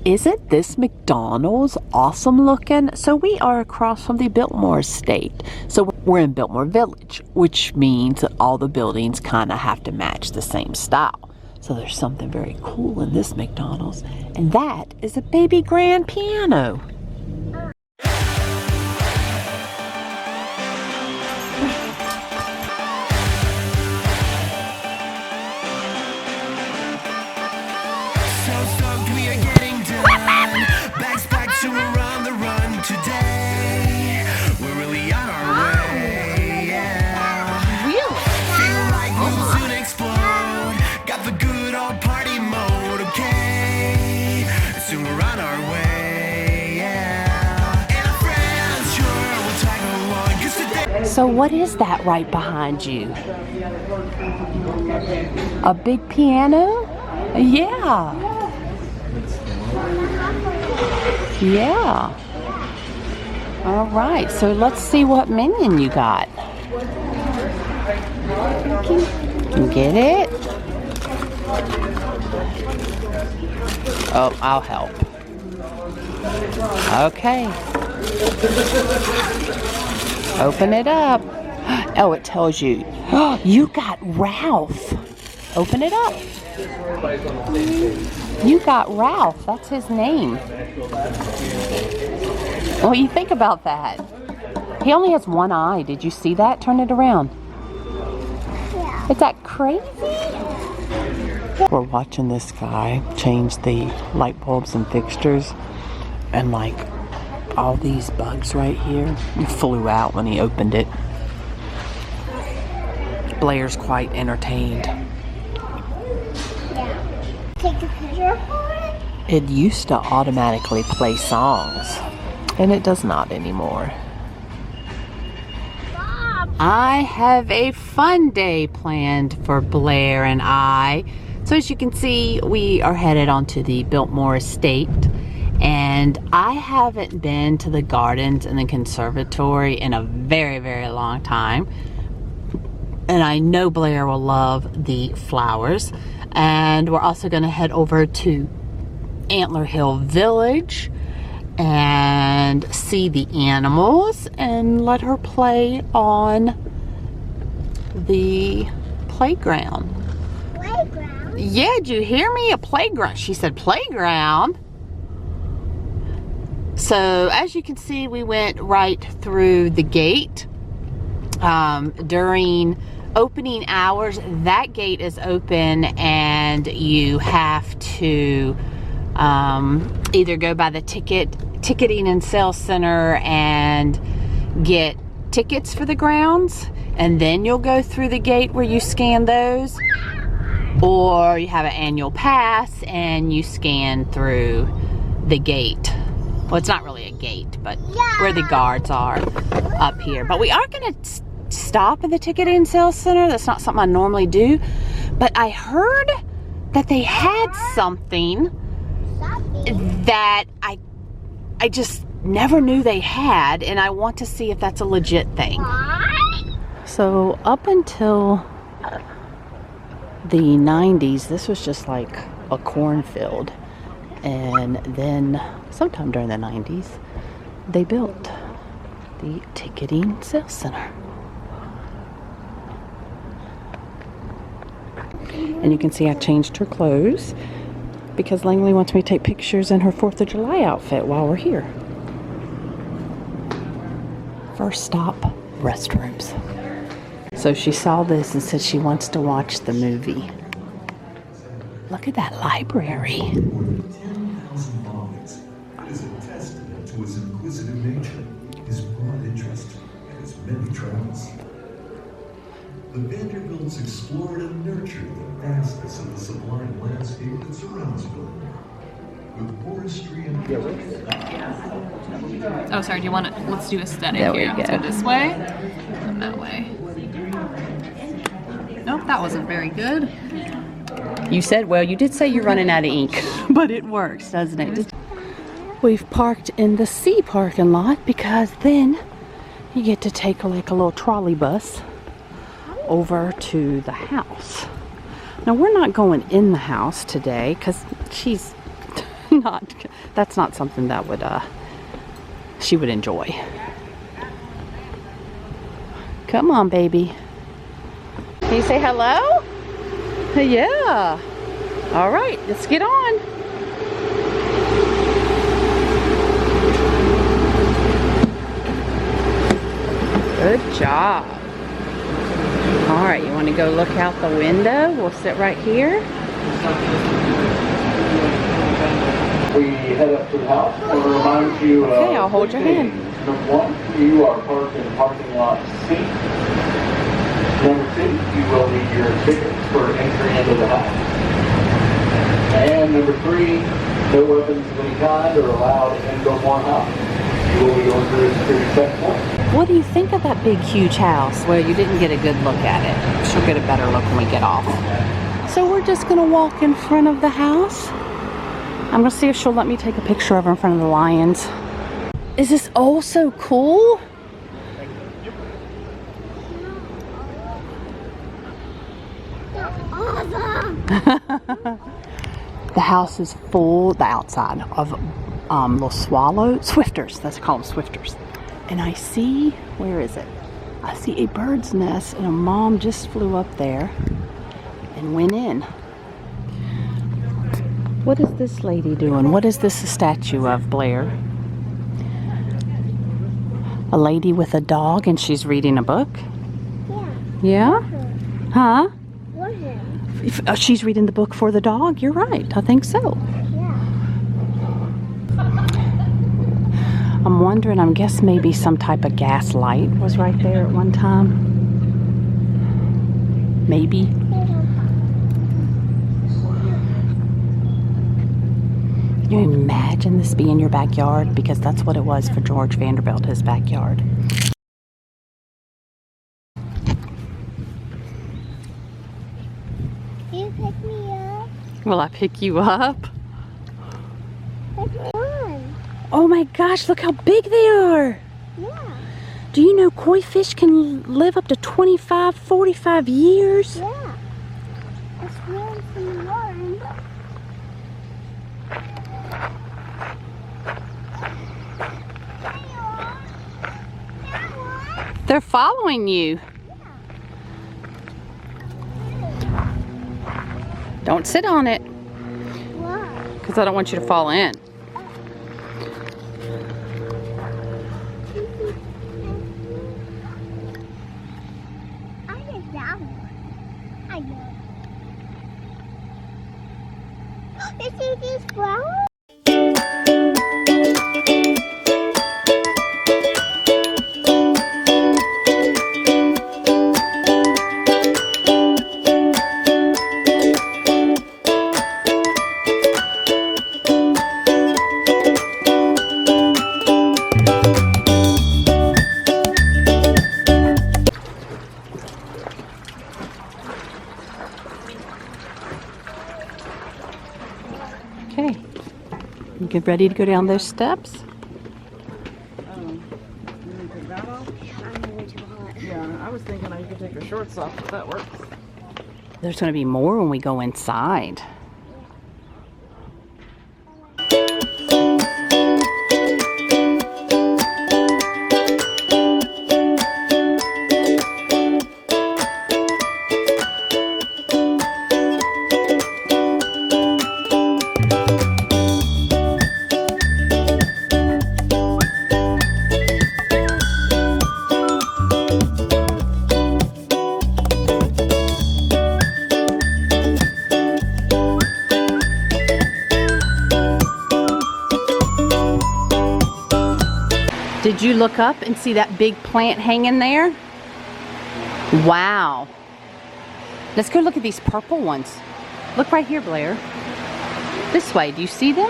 Isn't this McDonald's awesome looking? So we are across from the Biltmore Estate. So we're in Biltmore Village, which means that all the buildings kind of have to match the same style. So there's something very cool in this McDonald's, and that is a baby grand piano. So what is that right behind you? A big piano? Yeah. Yeah. All right, so let's see what minion you got. Get it? Oh, I'll help. Okay. Open it up. Oh, it tells you. Oh, you got Ralph. Open it up. You got Ralph. That's his name. What do you think about that? He only has one eye. Did you see that? Turn it around. Yeah. Is that crazy? We're watching this guy change the light bulbs and fixtures, and like all these bugs right here flew out when he opened it. Blaire's quite entertained. Yeah. Take a picture for it? It used to automatically play songs, and it does not anymore. Mom. I have a fun day planned for Blaire and I. So as you can see, we are headed onto the Biltmore Estate. And I haven't been to the gardens and the conservatory in a very, very long time. And I know Blaire will love the flowers. And we're also going to head over to Antler Hill Village and see the animals and let her play on the playground. Playground? Yeah, did you hear me? A playground. She said playground. So as you can see, we went right through the gate. During opening hours, that gate is open, and you have to either go by the ticketing and sales center and get tickets for the grounds, and then you'll go through the gate where you scan those, or you have an annual pass and you scan through the gate. Well, it's not really a gate, but where the guards are up here. But we are going to stop at the ticketing and sales center. That's not something I normally do. But I heard that they had something that I just never knew they had, and I want to see if that's a legit thing. So up until the 90s, this was just like a cornfield. And then sometime during the 90s, they built the ticketing sales center. And you can see I changed her clothes because Langley wants me to take pictures in her 4th of July outfit while we're here. First stop, restrooms. So she saw this and said she wants to watch the movie. Look at that library. Is a testament to his inquisitive nature, his broad interest, and his many travels. The Vanderbilts explored and nurtured the vastness of the sublime landscape that surrounds Biltmore, with forestry and Oh, sorry, do you want to, let's do aesthetic There here. we Let's go. go this way and that way. Nope, that wasn't very good. You said, well, you did say you're running out of ink, but it works, doesn't it? We've parked in the C parking lot because then you get to take like a little trolley bus over to the house. Now we're not going in the house today because she's that's not something that would, she would enjoy. Come on, baby. Can you say hello? Yeah. All right, let's get on. Good job. All right, you want to go look out the window? We'll sit right here. We head up to the house. I want to remind you of Okay, I'll hold your hand. Number 1, you are parked in parking lot C. Number 2, you will need your tickets for entry into the house. And number 3, no weapons of any kind are allowed in Biltmore house. You will be going through a security checkpoint. What do you think of that big, huge house? Well, you didn't get a good look at it. She'll get a better look when we get off. So we're just gonna walk in front of the house. I'm gonna see if she'll let me take a picture of her in front of the lions. Is this oh so cool? Awesome. The house is full, the outside, of little swifters. Let's call them swifters. And I see, where is it? I see a bird's nest, and a mom just flew up there and went in. What is this lady doing? What is this a statue of, Blaire? A lady with a dog, and she's reading a book? Yeah. Yeah? Huh? What him? She's reading the book for the dog? You're right. I think so. Yeah. I'm wondering, I guess maybe some type of gas light was right there at one time. Maybe. Can you imagine this being your backyard? Because that's what it was for George Vanderbilt, his backyard. You pick me up. Will I pick you up? Pick me on. Oh my gosh, look how big they are. Yeah. Do you know koi fish can live up to 25, 45 years? Yeah. It's really from warm. They're following you. Don't sit on it, Why? because I don't want you to fall in. I get that one. I know. You see these flowers? Okay, you get ready to go down those steps? Yeah, I was thinking you could take your shorts off, if that works. There's going to be more when we go inside. Did you look up and see that big plant hanging there? Wow. Let's go look at these purple ones. Look right here, Blaire. This way, do you see them?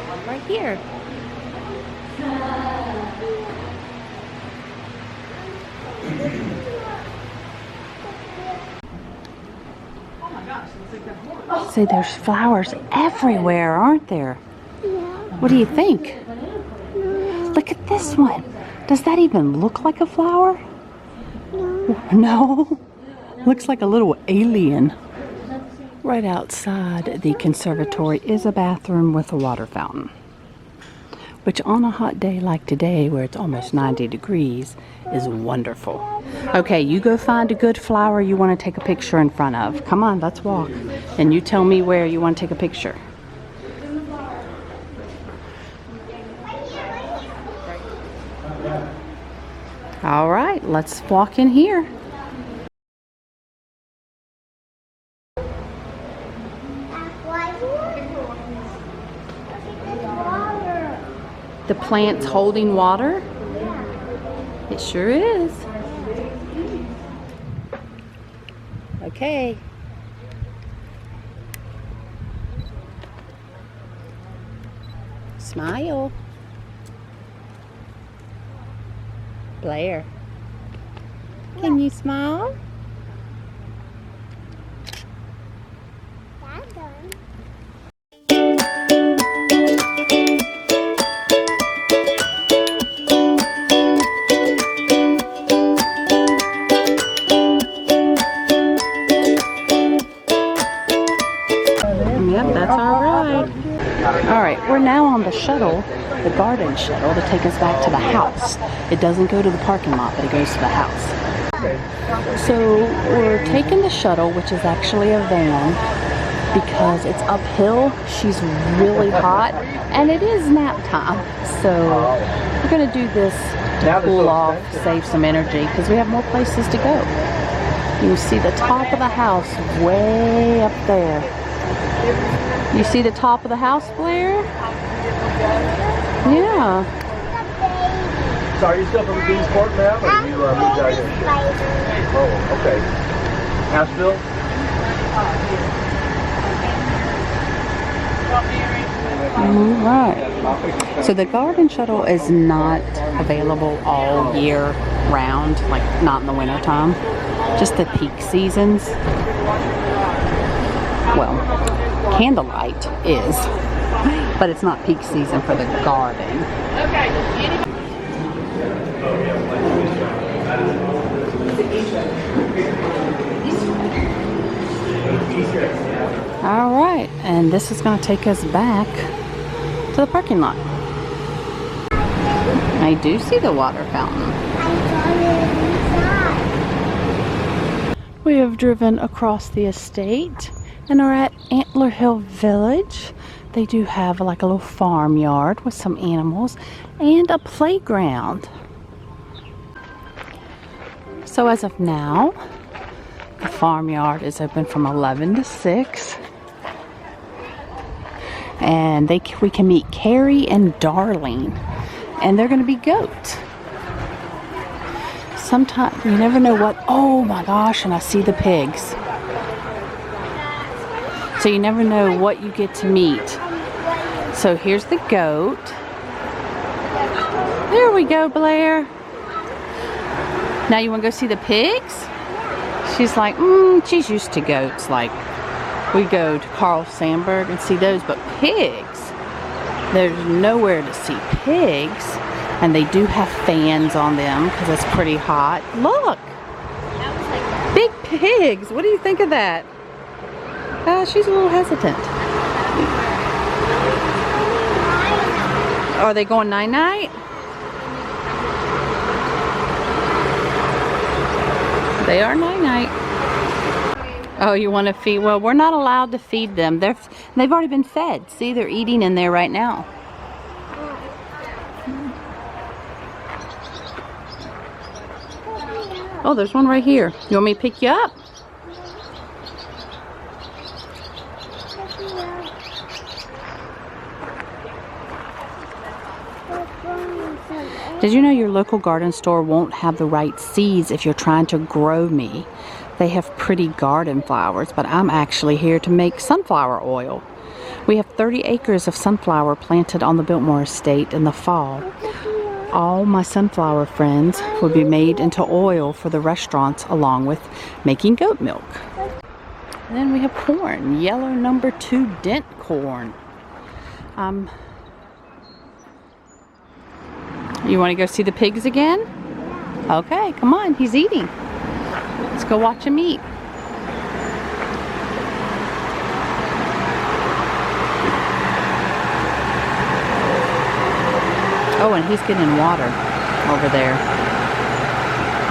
One right here. See, there's flowers everywhere, aren't there? What do you think? Look at this one. Does that even look like a flower? No. Looks like a little alien. Right outside the conservatory is a bathroom with a water fountain, which on a hot day like today, where it's almost 90 degrees, is wonderful. Okay, you go find a good flower you want to take a picture in front of. Come on, let's walk. And you tell me where you want to take a picture. All right, let's walk in here. The plant's holding water? It sure is. Okay. Smile. Blaire. Can you smile? That's done. Yep, that's our ride. Alright, we're now on the shuttle, the garden shuttle, to take us back to the house. It doesn't go to the parking lot, but it goes to the house. So we're taking the shuttle, which is actually a van, because it's uphill. She's really hot, and it is nap time. So we're going to do this to cool off, save some energy, because we have more places to go. You can see the top of the house way up there. You see the top of the house, Blaire? Yeah. So are you still from Kingsport now, or you moved out here? Oh, okay. Asheville? Alright. So the garden shuttle is not available all year round, like not in the winter time. Just the peak seasons. Well, candlelight is, but it's not peak season for the garden. All right, and this is going to take us back to the parking lot. I do see the water fountain. We have driven across the estate and are at Antler Hill Village. They do have like a little farmyard with some animals and a playground. So as of now, the farmyard is open from 11 to 6. And we can meet Carrie and Darlene. And they're going to be goats. Sometimes, you never know what... Oh my gosh, and I see the pigs. So you never know what you get to meet. So here's the goat. There we go, Blaire. Now you want to go see the pigs? She's like, she's used to goats. Like, we go to Carl Sandburg and see those, but pigs, there's nowhere to see pigs. And they do have fans on them because it's pretty hot. Look! Big pigs! What do you think of that? She's a little hesitant. Are they going night-night? They are night-night. Oh, you want to feed? Well, we're not allowed to feed them. They've already been fed. See, they're eating in there right now. Oh, there's one right here. You want me to pick you up? Did you know your local garden store won't have the right seeds if you're trying to grow me? They have pretty garden flowers, but I'm actually here to make sunflower oil. We have 30 acres of sunflower planted on the Biltmore Estate in the fall. All my sunflower friends would be made into oil for the restaurants, along with making goat milk. And then we have corn, yellow number 2 dent corn. You want to go see the pigs again? Okay, come on, he's eating. Let's go watch him eat. Oh, and he's getting water over there.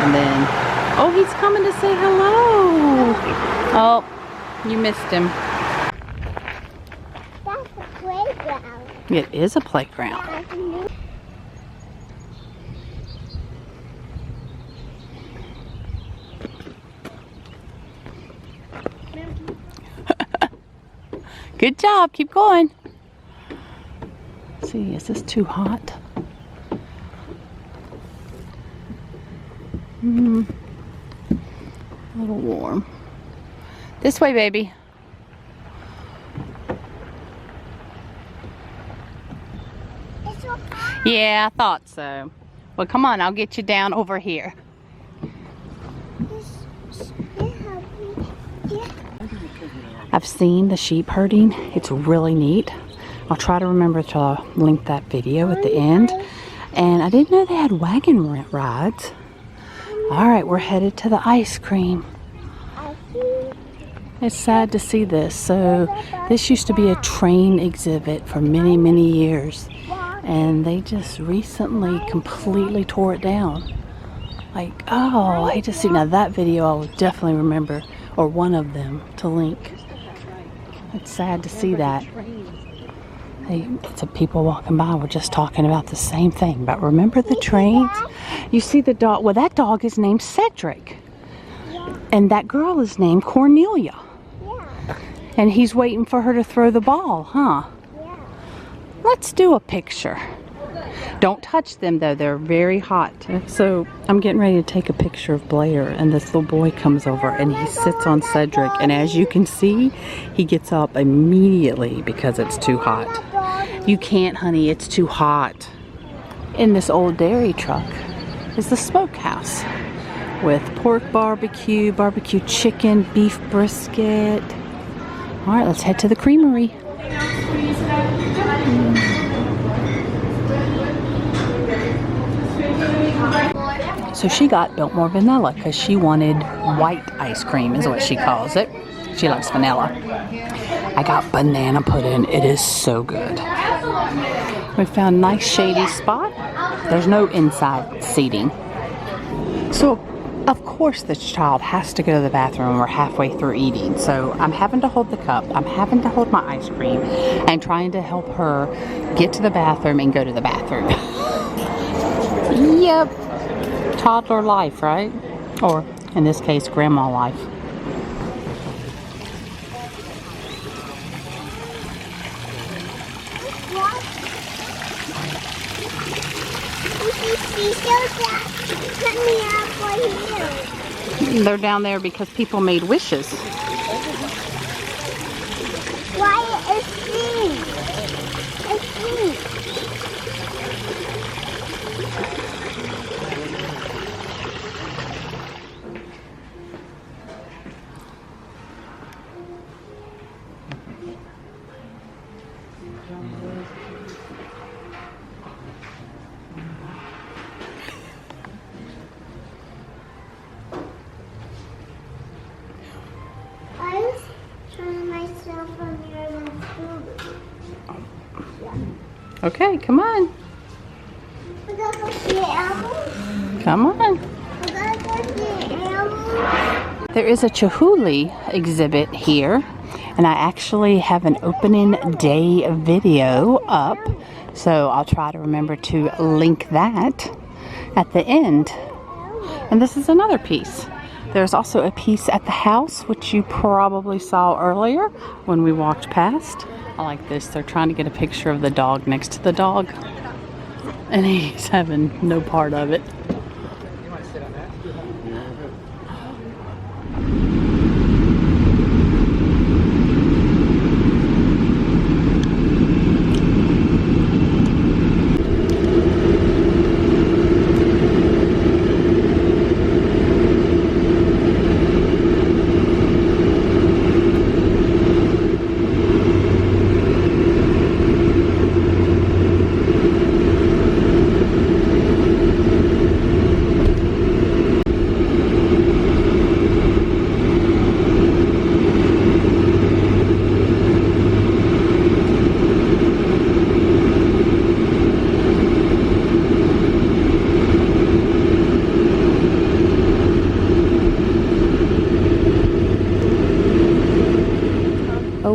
And then, oh, he's coming to say hello. Oh, you missed him. That's a playground. It is a playground. Good job. Keep going. Let's see, is this too hot? A little warm. This way, baby. It's so hot. Yeah, I thought so. Well, come on, I'll get you down over here. I've seen the sheep herding. It's really neat. I'll try to remember to link that video at the end. And I didn't know they had wagon rides. All right, we're headed to the ice cream. It's sad to see this. So this used to be a train exhibit for many, many years. And they just recently completely tore it down. Like, oh, I hate to see. Now that video I will definitely remember, or one of them, to link. It's sad to see that. Hey, it's a people walking by. We're just talking about the same thing. But remember the trains? You see the dog. Well, that dog is named Cedric. And that girl is named Cornelia. And he's waiting for her to throw the ball, huh? Let's do a picture. Don't touch them though, they're very hot. So I'm getting ready to take a picture of Blaire, and this little boy comes over and he sits on Cedric, and as you can see, he gets up immediately because it's too hot. You can't, honey, it's too hot. In this old dairy truck is the smokehouse with pork barbecue, barbecue chicken, beef brisket. All right, let's head to the creamery. So she got Biltmore vanilla because she wanted white ice cream is what she calls it. She likes vanilla. I got banana pudding. It is so good. We found a nice shady spot. There's no inside seating. So of course this child has to go to the bathroom. We're halfway through eating. So I'm having to hold the cup. I'm having to hold my ice cream and trying to help her get to the bathroom and go to the bathroom. Yep. Toddler life, right? Or in this case, grandma life. They're down there because people made wishes. Why is she? It's me. I was turning myself on your food. Okay, come on. We gotta go see animals. Come on. We gotta go see animals. There is a Chihuly exhibit here, and I actually have an opening day video up, so I'll try to remember to link that at the end. And this is another piece. There's also a piece at the house, which you probably saw earlier when we walked past. I like this. They're trying to get a picture of the dog next to the dog, and he's having no part of it.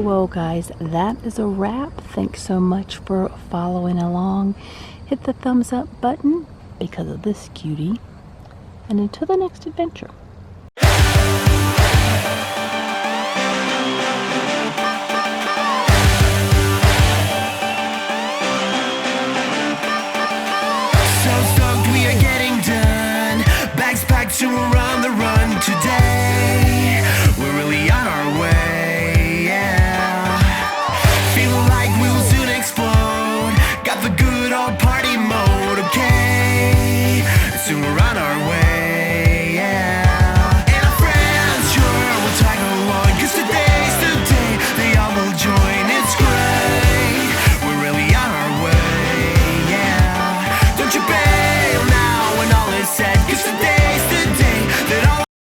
Well, guys, that is a wrap. Thanks so much for following along. Hit the thumbs up button because of this cutie. And until the next adventure. So stoked we are getting done. Bags packed to arrive.